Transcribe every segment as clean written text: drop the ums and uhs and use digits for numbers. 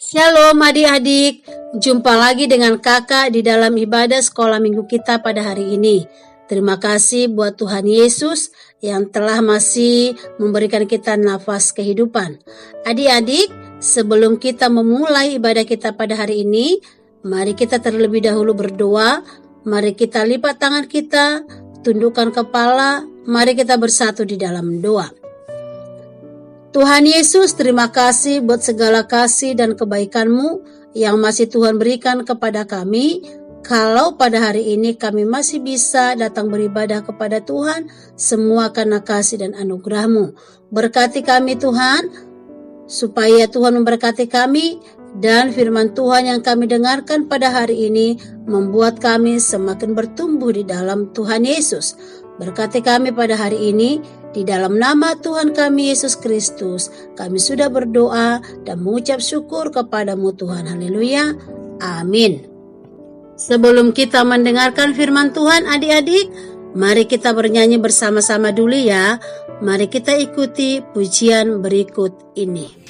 Shalom adik-adik, jumpa lagi dengan kakak di dalam ibadah sekolah minggu kita pada hari ini. Terima kasih buat Tuhan Yesus yang telah masih memberikan kita nafas kehidupan. Adik-adik, sebelum kita memulai ibadah kita pada hari ini, mari kita terlebih dahulu berdoa. Mari kita lipat tangan kita, tundukkan kepala, mari kita bersatu di dalam doa. Tuhan Yesus, terima kasih buat segala kasih dan kebaikan-Mu yang masih Tuhan berikan kepada kami. Kalau pada hari ini kami masih bisa datang beribadah kepada Tuhan, semua karena kasih dan anugerah-Mu. Berkati kami Tuhan, supaya Tuhan memberkati kami, dan firman Tuhan yang kami dengarkan pada hari ini membuat kami semakin bertumbuh di dalam Tuhan Yesus. Berkati kami pada hari ini, di dalam nama Tuhan kami Yesus Kristus, kami sudah berdoa dan mengucap syukur kepadamu Tuhan. Haleluya. Amin. Sebelum kita mendengarkan firman Tuhan adik-adik, mari kita bernyanyi bersama-sama dulu ya. Mari kita ikuti pujian berikut ini.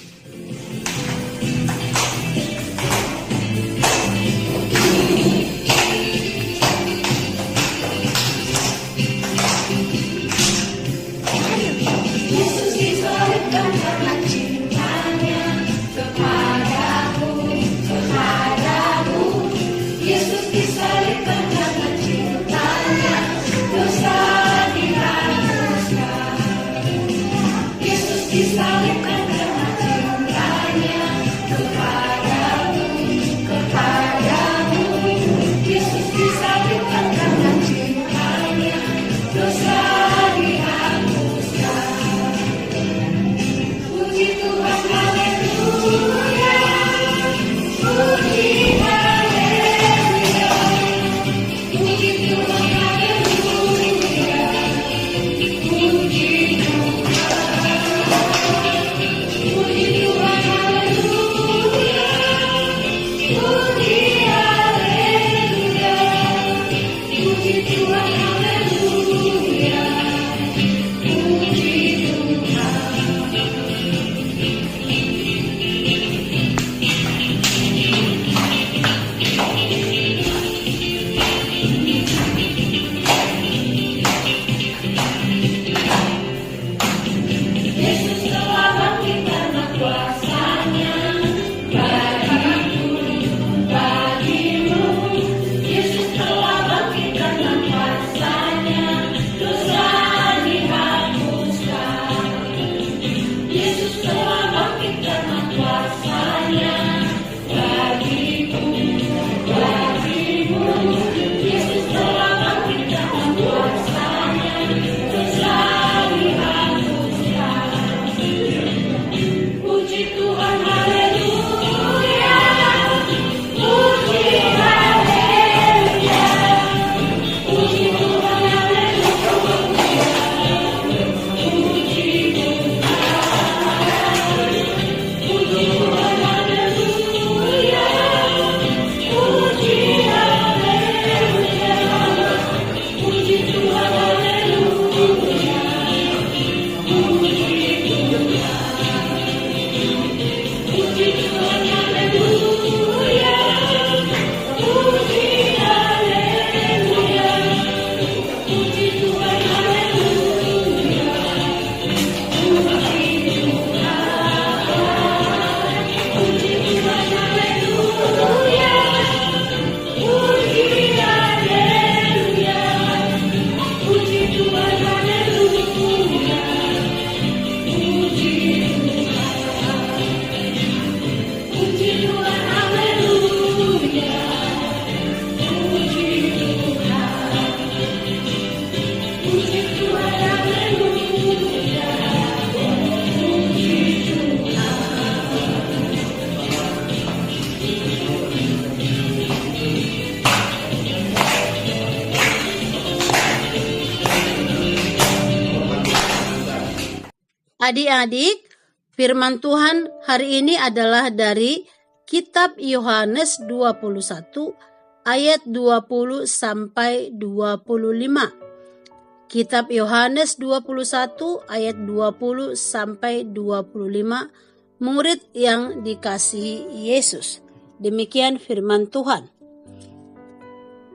Adik-adik, firman Tuhan hari ini adalah dari Kitab Yohanes 21 ayat 20 sampai 25. Kitab Yohanes 21 ayat 20 sampai 25 murid yang dikasihi Yesus. Demikian firman Tuhan.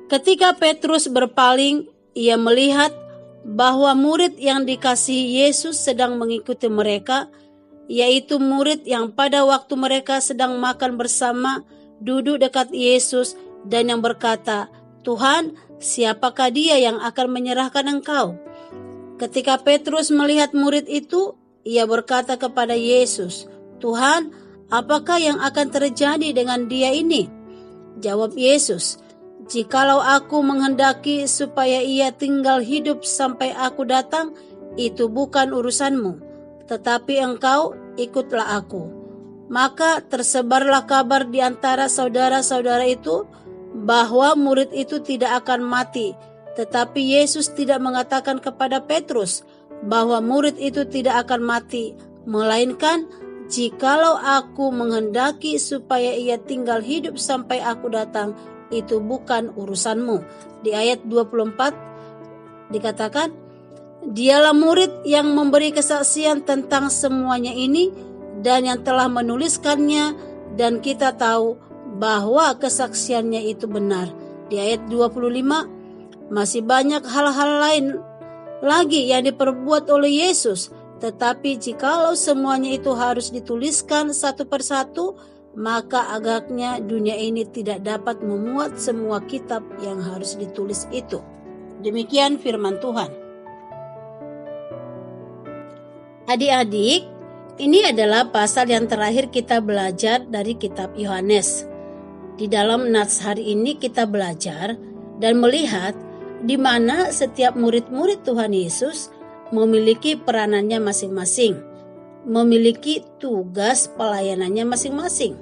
Ketika Petrus berpaling, ia melihat bahwa murid yang dikasihi Yesus sedang mengikuti mereka, yaitu murid yang pada waktu mereka sedang makan bersama duduk dekat Yesus dan yang berkata, "Tuhan, siapakah dia yang akan menyerahkan Engkau?" Ketika Petrus melihat murid itu, ia berkata kepada Yesus, "Tuhan, apakah yang akan terjadi dengan dia ini?" Jawab Yesus, "Jikalau aku menghendaki supaya ia tinggal hidup sampai aku datang, itu bukan urusanmu. Tetapi engkau ikutlah aku." Maka tersebarlah kabar di antara saudara-saudara itu bahwa murid itu tidak akan mati. Tetapi Yesus tidak mengatakan kepada Petrus bahwa murid itu tidak akan mati, melainkan, "Jikalau aku menghendaki supaya ia tinggal hidup sampai aku datang, itu bukan urusanmu." Di ayat 24 dikatakan, "Dialah murid yang memberi kesaksian tentang semuanya ini dan yang telah menuliskannya, dan kita tahu bahwa kesaksiannya itu benar." Di ayat 25, masih banyak hal-hal lain lagi yang diperbuat oleh Yesus, tetapi jikalau semuanya itu harus dituliskan satu persatu, maka agaknya dunia ini tidak dapat memuat semua kitab yang harus ditulis itu. Demikian firman Tuhan. Adik-adik, ini adalah pasal yang terakhir kita belajar dari kitab Yohanes. Di dalam nats hari ini kita belajar dan melihat di mana setiap murid-murid Tuhan Yesus memiliki peranannya masing-masing, memiliki tugas pelayanannya masing-masing.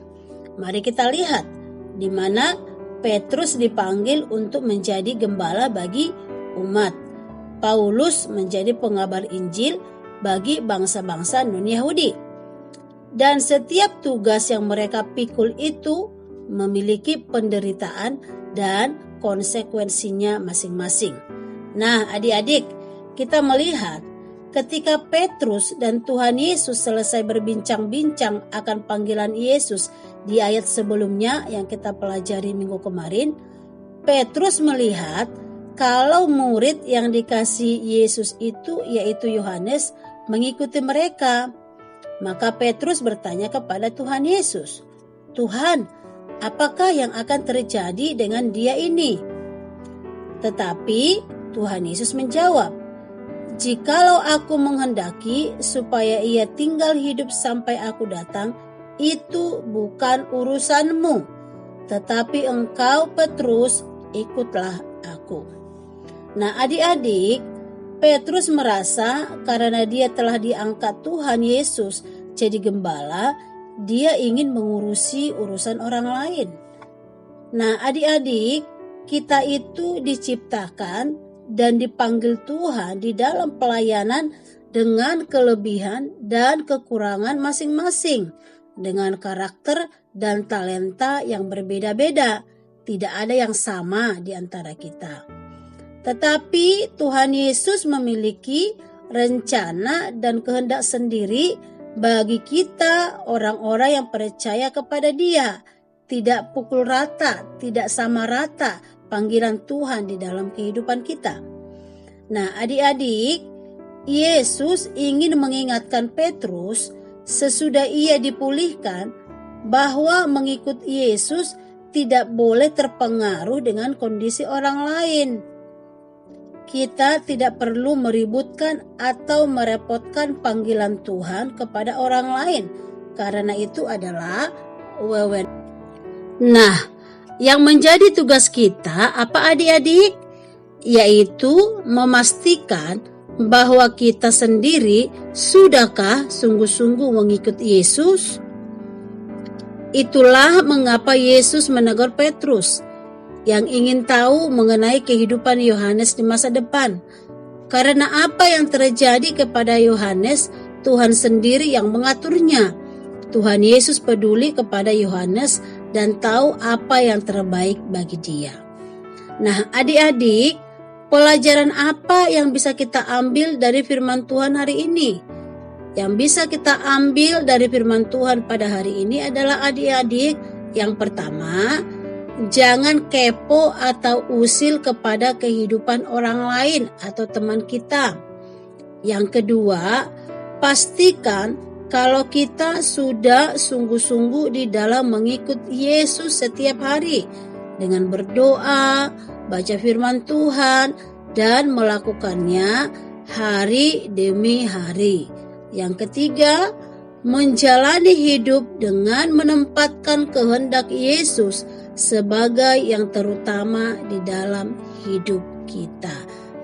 Mari kita lihat di mana Petrus dipanggil untuk menjadi gembala bagi umat. Paulus menjadi pengabar Injil bagi bangsa-bangsa non-Yahudi. Dan setiap tugas yang mereka pikul itu memiliki penderitaan dan konsekuensinya masing-masing. Nah, adik-adik, kita melihat ketika Petrus dan Tuhan Yesus selesai berbincang-bincang akan panggilan Yesus di ayat sebelumnya yang kita pelajari minggu kemarin, Petrus melihat kalau murid yang dikasihi Yesus itu yaitu Yohanes mengikuti mereka. Maka Petrus bertanya kepada Tuhan Yesus, "Tuhan, apakah yang akan terjadi dengan dia ini?" Tetapi Tuhan Yesus menjawab, "Jikalau aku menghendaki supaya ia tinggal hidup sampai aku datang, itu bukan urusanmu. Tetapi engkau, Petrus, ikutlah aku." Nah, adik-adik, Petrus merasa karena dia telah diangkat Tuhan Yesus jadi gembala, dia ingin mengurusi urusan orang lain. Nah, adik-adik, kita itu diciptakan dan dipanggil Tuhan di dalam pelayanan dengan kelebihan dan kekurangan masing-masing, dengan karakter dan talenta yang berbeda-beda. Tidak ada yang sama di antara kita. Tetapi Tuhan Yesus memiliki rencana dan kehendak sendiri bagi kita orang-orang yang percaya kepada Dia. Tidak pukul rata, tidak sama rata panggilan Tuhan di dalam kehidupan kita. Nah, adik-adik, Yesus ingin mengingatkan Petrus sesudah ia dipulihkan bahwa mengikut Yesus tidak boleh terpengaruh dengan kondisi orang lain. Kita tidak perlu meributkan atau merepotkan panggilan Tuhan kepada orang lain, karena itu adalah wewenang. Nah, yang menjadi tugas kita apa adik-adik? Yaitu memastikan bahwa kita sendiri sudahkah sungguh-sungguh mengikut Yesus? Itulah mengapa Yesus menegur Petrus yang ingin tahu mengenai kehidupan Yohanes di masa depan. Karena apa yang terjadi kepada Yohanes, Tuhan sendiri yang mengaturnya. Tuhan Yesus peduli kepada Yohanes dan tahu apa yang terbaik bagi dia. Nah, adik-adik, pelajaran apa yang bisa kita ambil dari firman Tuhan hari ini? yang bisa kita ambil dari firman Tuhan pada hari ini adalah adik-adik, yang pertama, jangan kepo atau usil kepada kehidupan orang lain atau teman kita. Yang kedua, pastikan kalau kita sudah sungguh-sungguh di dalam mengikut Yesus setiap hari dengan berdoa, baca firman Tuhan, dan melakukannya hari demi hari. Yang ketiga, menjalani hidup dengan menempatkan kehendak Yesus sebagai yang terutama di dalam hidup kita.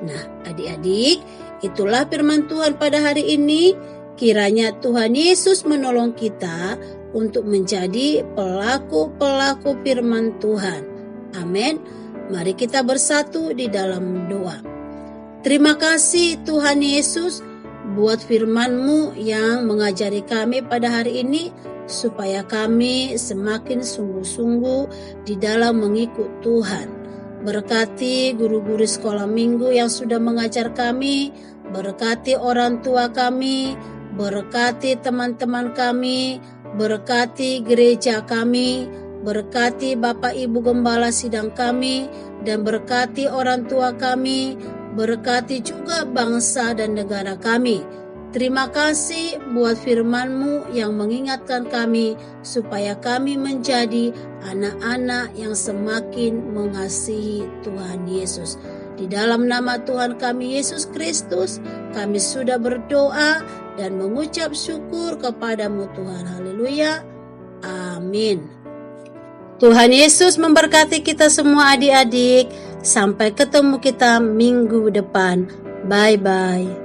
Nah, adik-adik, itulah firman Tuhan pada hari ini. Kiranya Tuhan Yesus menolong kita untuk menjadi pelaku-pelaku firman Tuhan. Amin. Mari kita bersatu di dalam doa. Terima kasih Tuhan Yesus buat firman-Mu yang mengajari kami pada hari ini, supaya kami semakin sungguh-sungguh di dalam mengikut Tuhan. Berkati guru-guru sekolah minggu yang sudah mengajar kami, berkati orang tua kami, berkati teman-teman kami, berkati gereja kami, berkati Bapak Ibu Gembala sidang kami, dan berkati orang tua kami, berkati juga bangsa dan negara kami. Terima kasih buat firman-Mu yang mengingatkan kami supaya kami menjadi anak-anak yang semakin mengasihi Tuhan Yesus. Di dalam nama Tuhan kami Yesus Kristus, kami sudah berdoa dan mengucap syukur kepada-Mu Tuhan. Haleluya. Amin. Tuhan Yesus memberkati kita semua adik-adik. Sampai ketemu kita minggu depan. Bye-bye.